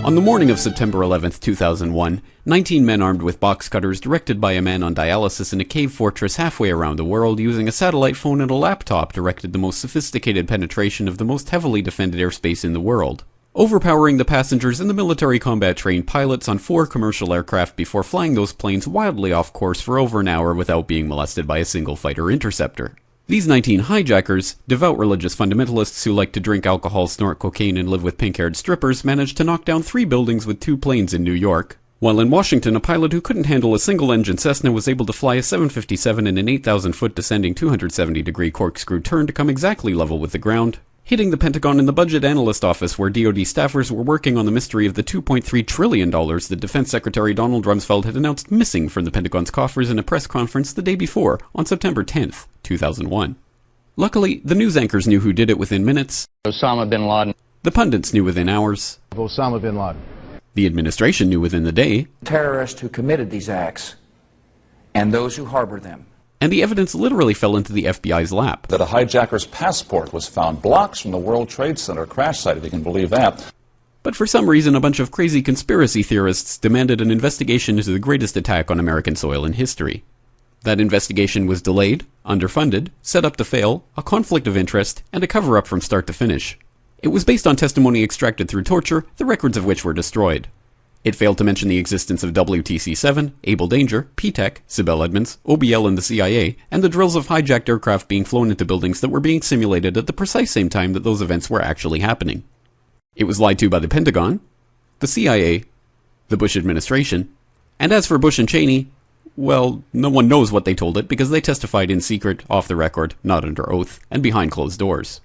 On the morning of September 11, 2001, 19 men armed with box cutters, directed by a man on dialysis in a cave fortress halfway around the world using a satellite phone and a laptop, directed the most sophisticated penetration of the most heavily defended airspace in the world, overpowering the passengers and the military combat-trained pilots on 4 commercial aircraft before flying those planes wildly off course for over an hour without being molested by a single fighter interceptor. These 19 hijackers, devout religious fundamentalists who like to drink alcohol, snort cocaine, and live with pink-haired strippers, managed to knock down 3 buildings with 2 planes in New York, while in Washington, a pilot who couldn't handle a single-engine Cessna was able to fly a 757 in an 8,000-foot descending 270-degree corkscrew turn to come exactly level with the ground, hitting the Pentagon in the budget analyst office where DoD staffers were working on the mystery of the $2.3 trillion that Defense Secretary Donald Rumsfeld had announced missing from the Pentagon's coffers in a press conference the day before, on September 10th, 2001. Luckily, the news anchors knew who did it within minutes. Osama bin Laden. The pundits knew within hours. Osama bin Laden. The administration knew within the day. Terrorists who committed these acts and those who harbor them. And the evidence literally fell into the FBI's lap. That a hijacker's passport was found blocks from the World Trade Center crash site, if you can believe that. But for some reason, a bunch of crazy conspiracy theorists demanded an investigation into the greatest attack on American soil in history. That investigation was delayed, underfunded, set up to fail, a conflict of interest, and a cover-up from start to finish. It was based on testimony extracted through torture, the records of which were destroyed. It failed to mention the existence of WTC-7, Able Danger, P-TECH, Sibel Edmonds, OBL and the CIA, and the drills of hijacked aircraft being flown into buildings that were being simulated at the precise same time that those events were actually happening. It was lied to by the Pentagon, the CIA, the Bush administration, and as for Bush and Cheney, well, no one knows what they told it because they testified in secret, off the record, not under oath, and behind closed doors.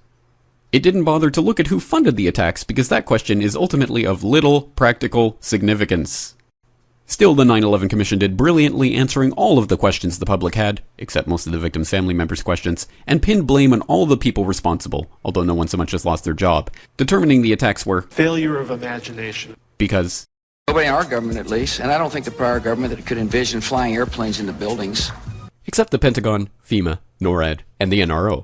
It didn't bother to look at who funded the attacks because that question is ultimately of little practical significance. Still, the 9/11 Commission did brilliantly answering all of the questions the public had, except most of the victims' family members' questions, and pinned blame on all the people responsible, although no one so much as lost their job, determining the attacks were failure of imagination. Because nobody in our government, at least, and I don't think the prior government that could envision flying airplanes into buildings. Except the Pentagon, FEMA, NORAD, and the NRO.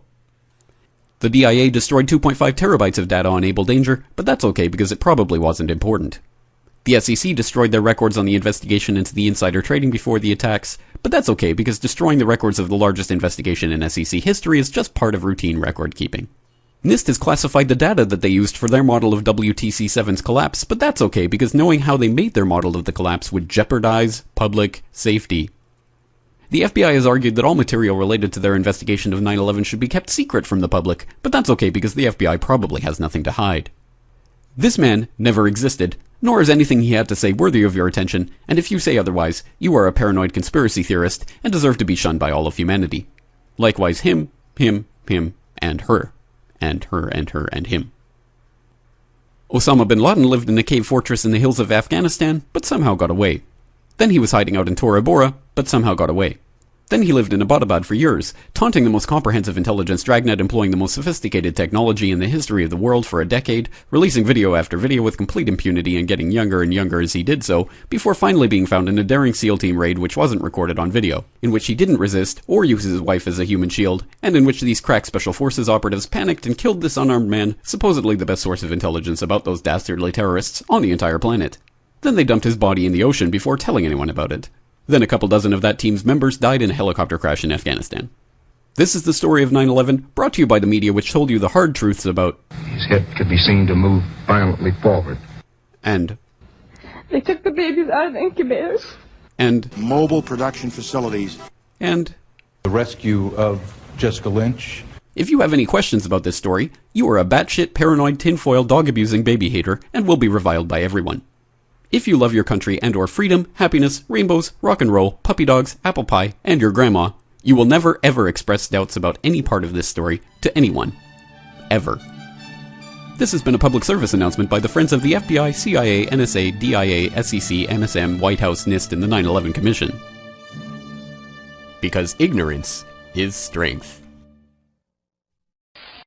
The DIA destroyed 2.5 terabytes of data on Able Danger, but that's okay because it probably wasn't important. The SEC destroyed their records on the investigation into the insider trading before the attacks, but that's okay because destroying the records of the largest investigation in SEC history is just part of routine record keeping. NIST has classified the data that they used for their model of WTC-7's collapse, but that's okay because knowing how they made their model of the collapse would jeopardize public safety. The FBI has argued that all material related to their investigation of 9/11 should be kept secret from the public, but that's okay because the FBI probably has nothing to hide. This man never existed, nor is anything he had to say worthy of your attention, and if you say otherwise, you are a paranoid conspiracy theorist and deserve to be shunned by all of humanity. Likewise him, and her, and her, and her, and him. Osama bin Laden lived in a cave fortress in the hills of Afghanistan, but somehow got away. Then he was hiding out in Tora Bora, but somehow got away. Then he lived in Abbottabad for years, taunting the most comprehensive intelligence dragnet employing the most sophisticated technology in the history of the world for a decade, releasing video after video with complete impunity and getting younger and younger as he did so, before finally being found in a daring SEAL team raid which wasn't recorded on video, in which he didn't resist or use his wife as a human shield, and in which these crack special forces operatives panicked and killed this unarmed man, supposedly the best source of intelligence about those dastardly terrorists on the entire planet. Then they dumped his body in the ocean before telling anyone about it. Then a couple dozen of that team's members died in a helicopter crash in Afghanistan. This is the story of 9/11, brought to you by the media which told you the hard truths about his head could be seen to move violently forward. And they took the babies out of incubators. And mobile production facilities. And the rescue of Jessica Lynch. If you have any questions about this story, you are a batshit paranoid tinfoil dog-abusing baby hater and will be reviled by everyone. If you love your country and or freedom, happiness, rainbows, rock and roll, puppy dogs, apple pie, and your grandma, you will never ever express doubts about any part of this story to anyone. Ever. This has been a public service announcement by the Friends of the FBI, CIA, NSA, DIA, SEC, MSM, White House, NIST, and the 9/11 Commission. Because ignorance is strength.